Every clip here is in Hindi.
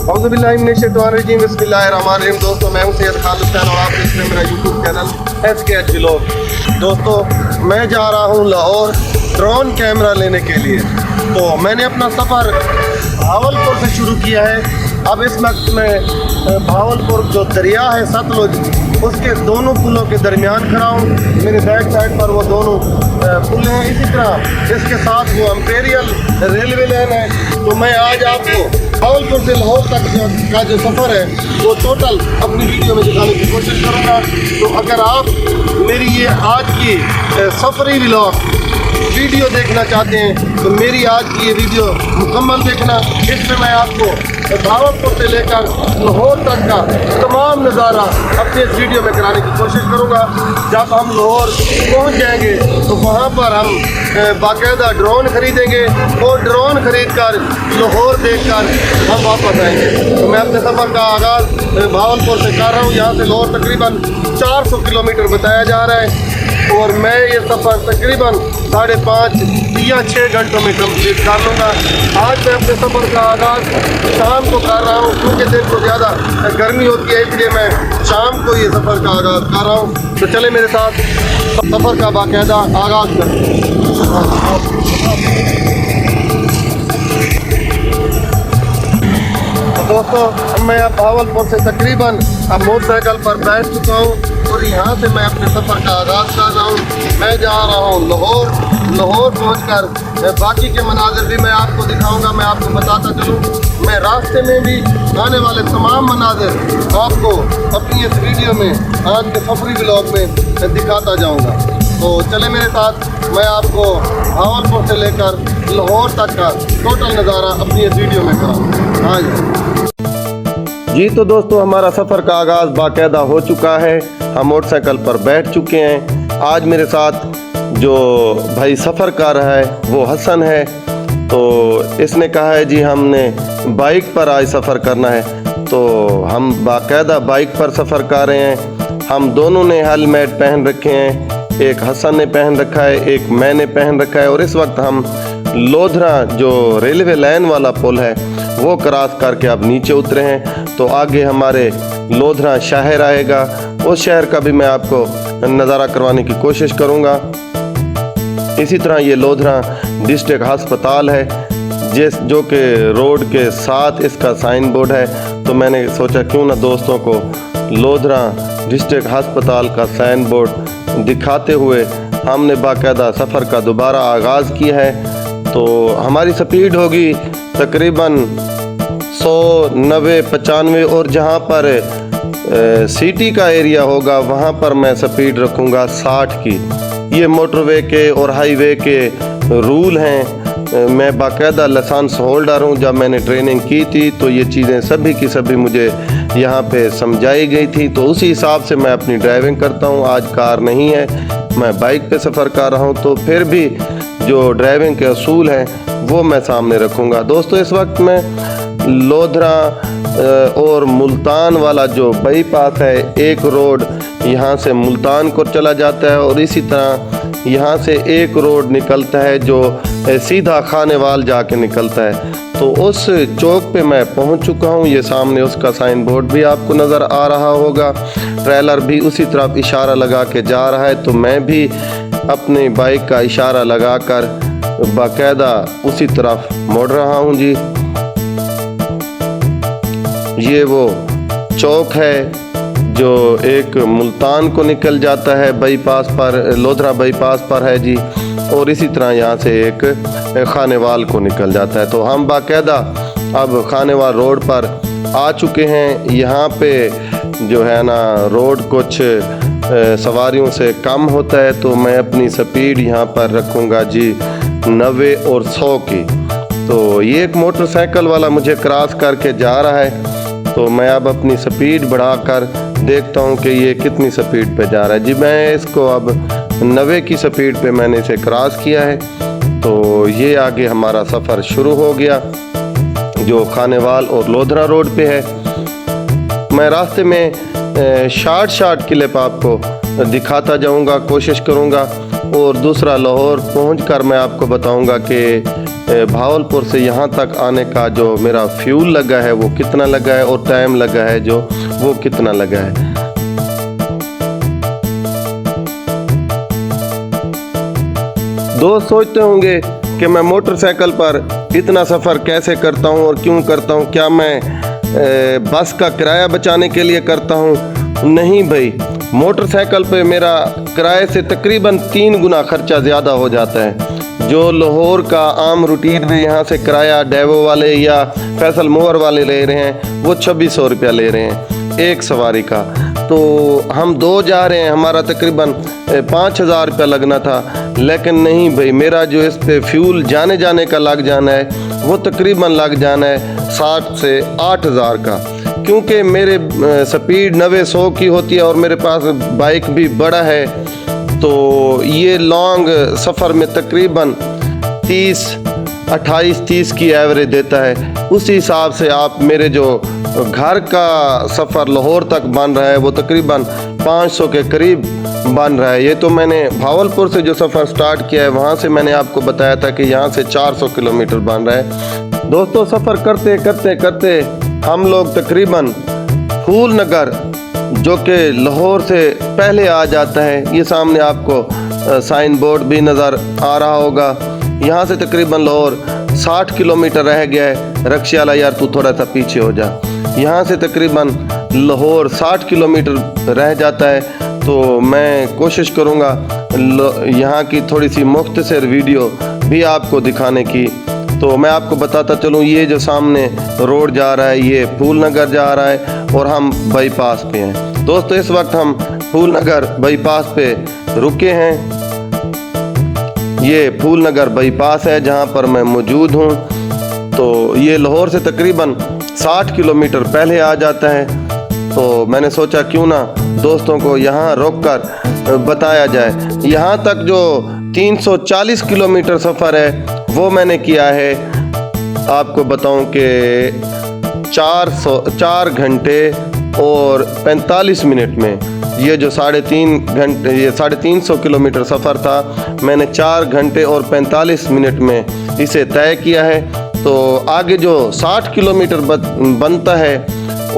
औज़ुबिल्लाहिमिनश्शैतानिर्रजीम बिस्मिल्लाहिर्रहमानिर्रहीम। दोस्तों मैं हूं सैयद खालिद खान और आप देख रहे हैं मेरा यूट्यूब चैनल SKH व्लॉग। दोस्तों मैं जा रहा हूं लाहौर ड्रोन कैमरा लेने के लिए। तो मैंने अपना सफ़र भावलपुर से शुरू किया है। अब इस वक्त में भावलपुर जो दरिया है सतलुज, उसके दोनों पुलों के दरमियान खड़ा हूँ। मेरे बैक साइड पर वो दोनों पुल हैं। इसी तरह इसके साथ वो इंपीरियल रेलवे लाइन है। तो मैं आज आपको भावलपुर से लाहौर तक का जो सफ़र है वो टोटल अपनी वीडियो में दिखाने की कोशिश करूँगा। तो अगर आप मेरी ये आज की सफरी व्लॉग वीडियो देखना चाहते हैं तो मेरी आज की ये वीडियो मुकम्मल देखना। इसमें मैं आपको भावलपुर से लेकर लाहौर तक का तमाम नज़ारा अपने इस वीडियो में कराने की कोशिश करूँगा। जब हम लाहौर पहुँच जाएंगे तो वहाँ पर हम बाकायदा ड्रोन ख़रीदेंगे और ड्रोन ख़रीद कर लाहौर देख कर हम वापस आएंगे। तो मैं अपने सफ़र का आगाज़ भावलपुर से कर रहा हूँ। यहाँ से लाहौर तकरीबन 400 किलोमीटर बताया जा रहा है और मैं ये सफ़र तकरीबन 5.5 या 6 घंटों में कंप्लीट कर लूँगा। आज मैं अपने सफ़र का आगाज़ शाम को कर रहा हूँ क्योंकि दिन को ज़्यादा गर्मी होती है, इसलिए मैं शाम को ये सफ़र का आगाज़ कर रहा हूँ। तो चले मेरे साथ सफ़र का बाकायदा आगाज़ करें। दोस्तों मैं अब भावलपुर से तकरीबन अब मोटरसाइकिल पर बैठ चुका हूँ और यहाँ से मैं अपने सफ़र का आगाज़ कर रहा हूँ। मैं जा रहा हूँ लाहौर। लाहौर पहुँचकर बाकी के मनाज़िर भी मैं आपको दिखाऊंगा, मैं आपको बताता चलूँ। मैं रास्ते में भी आने वाले तमाम मनाज़िर आपको अपनी इस वीडियो में आज के सफरी व्लॉग में दिखाता जाऊँगा। तो चले मेरे साथ, मैं आपको भावलपुर से लेकर लाहौर तक का टोटल नज़ारा अपनी इस वीडियो में कराऊँगा। हाँ जी, तो दोस्तों हमारा सफ़र का आगाज़ बाकायदा हो चुका है। हम मोटरसाइकिल पर बैठ चुके हैं। आज मेरे साथ जो भाई सफ़र कर रहा है वो हसन है। तो इसने कहा है जी हमने बाइक पर आज सफ़र करना है, तो हम बाकायदा बाइक पर सफ़र कर रहे हैं। हम दोनों ने हेलमेट पहन रखे हैं, एक हसन ने पहन रखा है, एक मैंने पहन रखा है। और इस वक्त हम लोधरा जो रेलवे लाइन वाला पुल है वो क्रॉस करके अब नीचे उतरे हैं। तो आगे हमारे लोधरा शहर आएगा, उस शहर का भी मैं आपको नज़ारा करवाने की कोशिश करूंगा। इसी तरह ये लोधरा डिस्ट्रिक्ट अस्पताल है जो कि रोड के साथ इसका साइन बोर्ड है। तो मैंने सोचा क्यों ना दोस्तों को लोधरा डिस्ट्रिक्ट अस्पताल का साइन बोर्ड दिखाते हुए हमने बाकायदा सफ़र का दोबारा आगाज़ किया है। तो हमारी स्पीड होगी तकरीबन 100, 90, 95 और जहाँ पर सिटी का एरिया होगा वहाँ पर मैं स्पीड रखूँगा 60 की। ये मोटरवे के और हाईवे के रूल हैं। मैं बाकायदा लाइसेंस होल्डर हूँ। जब मैंने ट्रेनिंग की थी तो ये चीज़ें सभी की सभी मुझे यहाँ पे समझाई गई थी, तो उसी हिसाब से मैं अपनी ड्राइविंग करता हूँ। आज कार नहीं है, मैं बाइक पे सफ़र कर रहा हूँ, तो फिर भी जो ड्राइविंग के असूल हैं वो मैं सामने रखूँगा। दोस्तों इस वक्त मैं लोधरा और मुल्तान वाला जो बाईपास है, एक रोड यहाँ से मुल्तान को चला जाता है और इसी तरह यहाँ से एक रोड निकलता है जो सीधा खानेवाल जाके निकलता है। तो उस चौक पे मैं पहुँच चुका हूँ। ये सामने उसका साइन बोर्ड भी आपको नज़र आ रहा होगा। ट्रेलर भी उसी तरफ इशारा लगा के जा रहा है, तो मैं भी अपनी बाइक का इशारा लगाकर बाकायदा उसी तरफ मुड़ रहा हूँ जी। ये वो चौक है जो एक मुल्तान को निकल जाता है बाईपास पर, लोधरा बाईपास पर है जी। और इसी तरह यहाँ से एक खानेवाल को निकल जाता है। तो हम बाकायदा अब खानेवाल रोड पर आ चुके हैं। यहाँ पे जो है ना रोड कुछ सवारियों से कम होता है, तो मैं अपनी स्पीड यहाँ पर रखूँगा जी 90 और 100 की। तो ये एक मोटरसाइकिल वाला मुझे क्रॉस करके जा रहा है, तो मैं अब अपनी स्पीड बढ़ाकर देखता हूँ कि ये कितनी स्पीड पे जा रहा है जी। मैं इसको अब 90 की स्पीड पे मैंने इसे क्रॉस किया है। तो ये आगे हमारा सफ़र शुरू हो गया जो खानेवाल और लोधरा रोड पे है। मैं रास्ते में शार्ट क्लिप आपको दिखाता जाऊंगा, कोशिश करूंगा। और दूसरा लाहौर पहुंचकर मैं आपको बताऊंगा कि भावलपुर से यहाँ तक आने का जो मेरा फ्यूल लगा है वो कितना लगा है और टाइम लगा है जो वो कितना लगा है। दोस्त सोचते होंगे कि मैं मोटरसाइकिल पर इतना सफ़र कैसे करता हूँ और क्यों करता हूँ, क्या मैं बस का किराया बचाने के लिए करता हूँ? नहीं भाई, मोटरसाइकिल पे मेरा किराए से तकरीबन 3 गुना खर्चा ज़्यादा हो जाता है। जो लाहौर का आम रूटीन में यहाँ से किराया डेवो वाले या फैसल मोवर वाले ले रहे हैं वो 2600 रुपया ले रहे हैं एक सवारी का। तो हम 2 जा रहे हैं, हमारा तकरीबन 5000 रुपया लगना था, लेकिन नहीं भाई, मेरा जो इस पे फ्यूल जाने जाने का लग जाना है वो तकरीबन लग जाना है 7 से 8000 का, क्योंकि मेरे स्पीड 90-100 की होती है और मेरे पास बाइक भी बड़ा है। तो ये लॉन्ग सफ़र में तकरीबन 28-30 की एवरेज देता है। उसी हिसाब से आप मेरे जो घर का सफ़र लाहौर तक बन रहा है वो तकरीबन 500 के करीब बन रहा है। ये तो मैंने भावलपुर से जो सफ़र स्टार्ट किया है वहाँ से मैंने आपको बताया था कि यहाँ से 400 किलोमीटर बन रहा है। दोस्तों, सफ़र करते करते करते हम लोग तकरीबन फूल नगर, जो कि लाहौर से पहले आ जाता है, ये सामने आपको साइन बोर्ड भी नज़र आ रहा होगा। यहाँ से तकरीबन लाहौर 60 किलोमीटर रह गया है। रक्षा वाला यार, तू थोड़ा सा पीछे हो जा। यहाँ से तकरीबन लाहौर 60 किलोमीटर रह जाता है। तो मैं कोशिश करूँगा यहाँ की थोड़ी सी मुख्तसर वीडियो भी आपको दिखाने की। तो मैं आपको बताता चलूँ, ये जो सामने रोड जा रहा है ये फूल नगर जा रहा है और हम बाईपास पे हैं। दोस्तों, इस वक्त हम फूल नगर बाईपास पे रुके हैं। ये फूल नगर बाईपास है जहाँ पर मैं मौजूद हूँ। तो ये लाहौर से तकरीबन 60 किलोमीटर पहले आ जाता है। तो मैंने सोचा क्यों ना दोस्तों को यहाँ रोक कर बताया जाए। यहाँ तक जो 340 किलोमीटर सफ़र है वो मैंने किया है, आपको बताऊं कि 4 घंटे और 45 मिनट में। ये जो 3.5 घंटे, ये 350 किलोमीटर सफ़र था, मैंने 4 घंटे और 45 मिनट में इसे तय किया है। तो आगे जो 60 किलोमीटर बनता है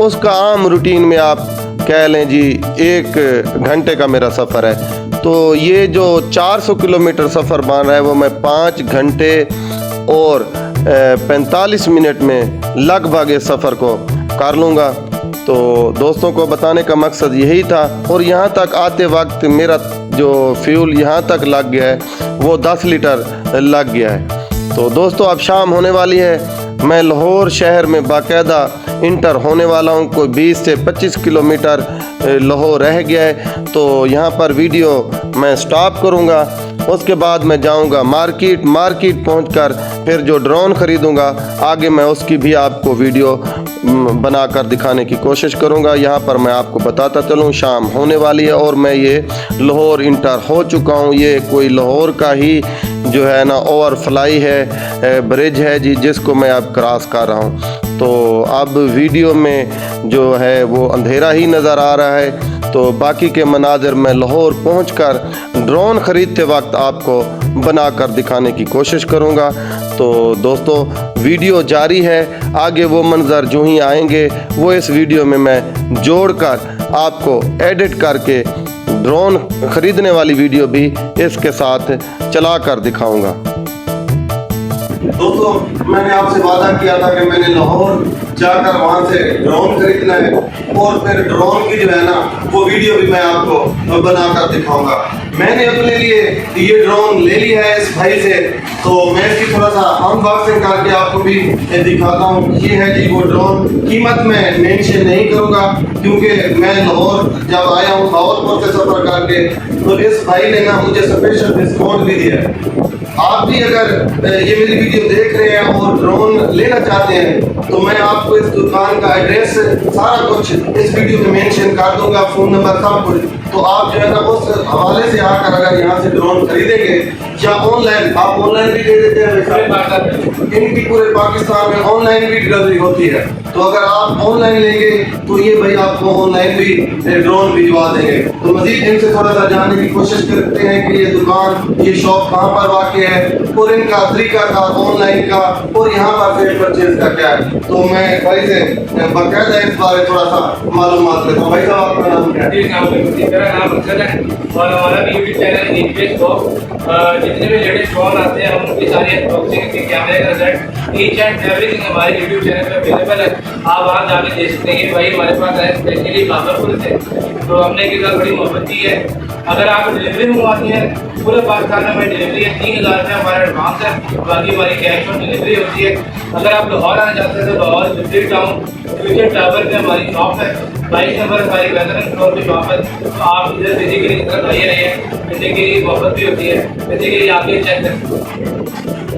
उसका आम रूटीन में आप कह लें जी 1 घंटे का मेरा सफ़र है। तो ये जो 400 किलोमीटर सफ़र बन रहा है वो मैं 5 घंटे और 45 मिनट में लगभग इस सफ़र को कर लूँगा। तो दोस्तों को बताने का मकसद यही था। और यहाँ तक आते वक्त मेरा जो फ्यूल यहाँ तक लग गया है वो 10 लीटर लग गया है। तो दोस्तों, अब शाम होने वाली है। मैं लाहौर शहर में बाकायदा इंटर होने वाला हूँ। कोई 20 से 25 किलोमीटर लाहौर रह गया है। तो यहाँ पर वीडियो मैं स्टॉप करूँगा। उसके बाद मैं जाऊँगा मार्केट पहुँचकर फिर जो ड्रोन ख़रीदूँगा आगे मैं उसकी भी आपको वीडियो बनाकर दिखाने की कोशिश करूँगा। यहाँ पर मैं आपको बताता चलूँ, शाम होने वाली है और मैं ये लाहौर इंटर हो चुका हूँ। ये कोई लाहौर का ही जो है ना ओवरफ्लाई है, ब्रिज है जी, जिसको मैं अब क्रॉस कर रहा हूँ। तो अब वीडियो में जो है वो अंधेरा ही नज़र आ रहा है। तो बाकी के मनाज़र मैं लाहौर पहुंचकर ड्रोन ख़रीदते वक्त आपको बनाकर दिखाने की कोशिश करूंगा। तो दोस्तों, वीडियो जारी है, आगे वो मंज़र जो ही आएंगे वो इस वीडियो में मैं जोड़कर आपको एडिट करके ड्रोन ख़रीदने वाली वीडियो भी इसके साथ चलाकर दिखाऊंगा। दोस्तों, मैंने आपसे वादा किया था कि मैंने लाहौर जाकर वहाँ से ड्रोन खरीदना है और फिर ड्रोन की जो है ना वो वीडियो भी मैं आपको बनाकर दिखाऊंगा। मैंने अपने लिए ये ड्रोन ले लिया है इस भाई से, तो मैं इसकी थोड़ा सा अनबॉक्सिंग करके आपको भी दिखाता हूँ। ये है जी वो ड्रोन। कीमत मैं मेंशन नहीं करूँगा क्योंकि मैं लाहौर जब आया हूँ भावलपुर से सफ़र करके, तो इस भाई ने ना मुझे स्पेशल डिस्काउंट भी दिया है। आप भी अगर ये मेरी वीडियो देख रहे हैं और ड्रोन लेना चाहते हैं तो मैं आपको इस दुकान का एड्रेस सारा कुछ इस वीडियो में मेंशन कर दूंगा, फ़ोन नंबर सब कुछ। तो आप जो है ना उस हवाले से आकर अगर यहाँ से ड्रोन खरीदेंगे या ऑनलाइन, आप ऑनलाइन भी दे देते हैं? इनकी पूरे पाकिस्तान में ऑनलाइन भी डिलीवरी होती है। तो अगर आप ऑनलाइन लेंगे तो ये भाई आपको ऑनलाइन भी ड्रोन भिजवा देंगे। तो मजीद इनसे थोड़ा सा जानने की कोशिश करते हैं कि ये दुकान, ये शॉप कहाँ पर वाक़ है और इनका तरीका था ऑनलाइन का और यहाँ पर फिर परचेज का क्या है। तो मैं भाई से बाकायदा इस बारे थोड़ा सा मालूमात लेता हूँ। भाई साहब आपका नाम क्या है? मेरा नाम अफजल है और हमारा भी यूट्यूब चैनल है जितने भी लेटेस्ट फ़ोन आते हैं हम उनकी सारी अनबॉक्सिंग के कैमरे का सेट ईच एंड एवरीथिंग हमारे यूट्यूब चैनल पे अवेलेबल है। आप वहाँ जाके देख सकते हैं। भाई हमारे पास है स्पेशली बाबरपुर से, तो हमने एक साथ बड़ी मोहब्बत की है। अगर आप डिलीवरी मंगवाती हैं पूरे पाकिस्तान में हमारी डिलीवरी है। 3000 रुपये हमारा एडवांस है, बाकी हमारी कैश ऑन डिलीवरी होती है। अगर आप लाहौर आना चाहते हैं तो Lahore Delhi town future tower पे हमारी शॉप है। 22 नंबर हमारी वेदरन फ्लोर की शॉप है। तो आप इधर बेसिकली की तरफ आइए रही है, बेसिकली मोहब्बत भी होती है। बेसिकली आप ये चेक करें।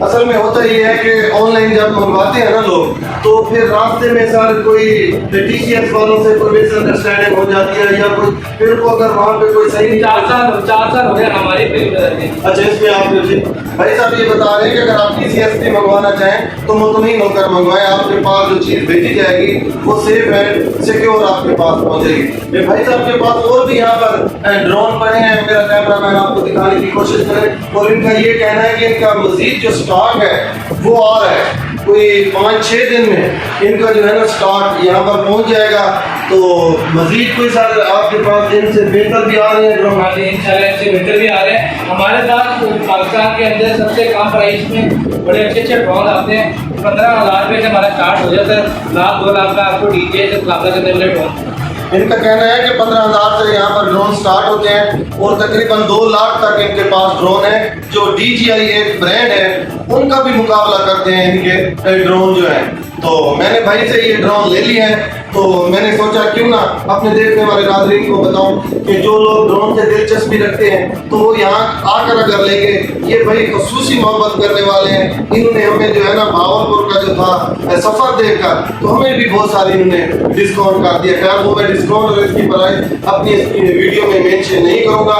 असल में होता ये है कि ऑनलाइन जब मंगवाते हैं ना लोग, तो फिर रास्ते में सर कोई टीसीएस वालों से कोई मिसअंडरस्टैंडिंग हो जाती है या कोई फिर को अगर वहाँ पे कोई सही 4 साल हो गए हमारी फिर। अच्छा, इसमें आप भाई साहब ये बता रहे हैं कि अगर आप टीसीएस भी मंगवाना चाहें तो मुतमईन होकर मंगवाएं। आपके पास जो चीज़ भेजी जाएगी वो सेफ एंड सिक्योर आपके पास पहुँचेगी। भाई साहब के पास और भी यहाँ पर ड्रोन पड़े हैं, मेरा कैमरा मैन आपको दिखाने की कोशिश करें। और इनका ये कहना है कि इनका मजीद जो स्टॉक है वो आ रहा है, कोई 5-6 दिन में इनका जो है ना स्टॉक यहाँ पर पहुँच जाएगा। तो मजीद कोई सर आपके पास इनसे बेहतर भी आ रहे हैं ड्रोन? हाँ जी, इंशाल्लाह इनसे बेहतर भी आ रहे हैं। हमारे पास पाकिस्तान के अंदर सबसे कम प्राइस में बड़े अच्छे अच्छे ड्रोन आते हैं। 15,000 रुपये से हमारा स्टार्ट हो जाता है। 1-2 लाख का आपको डीजे से मुकाबला करने वाले ड्रोन। इनका कहना है कि 15,000 से यहाँ पर ड्रोन स्टार्ट होते हैं और तकरीबन 2 लाख तक इनके पास ड्रोन है। जो DJI एक ब्रांड है उनका भी मुकाबला करते हैं इनके ड्रोन जो है। तो मैंने भाई से ये ड्रोन ले लिया है, तो मैंने सोचा क्यों ना अपने देखने वाले नाज़रीन को बताऊं कि जो लोग ड्रोन से दिलचस्पी रखते हैं तो वो यहाँ आकर अगर लेंगे। ये भाई खसूसी मोहब्बत करने वाले हैं। इन्होंने हमें जो है ना भावलपुर का जो था सफ़र देखकर तो हमें भी बहुत सारी इन्होंने डिस्काउंट कर दिया। खैर वो मैं डिस्काउंट और इसकी प्राइस अपनी वीडियो में मेंशन नहीं करूँगा।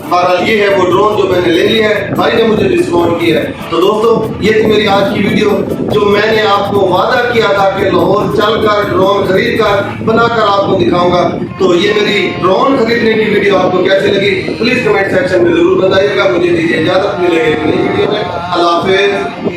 बहरहाल ये है वो ड्रोन जो मैंने ले लिया है, भाई ने मुझे डिस्काउंट किया है। तो दोस्तों ये थी मेरी आज की वीडियो जो मैंने आपको वादा किया था कि लाहौर चलकर ड्रोन खरीद कर बनाकर आपको दिखाऊंगा। तो ये मेरी ड्रोन खरीदने की वीडियो आपको कैसी लगी प्लीज कमेंट सेक्शन में जरूर बताइएगा। मुझे दीजिए इजाजत, मिलेंगे एक नई वीडियो में। अल्लाह हाफिज़।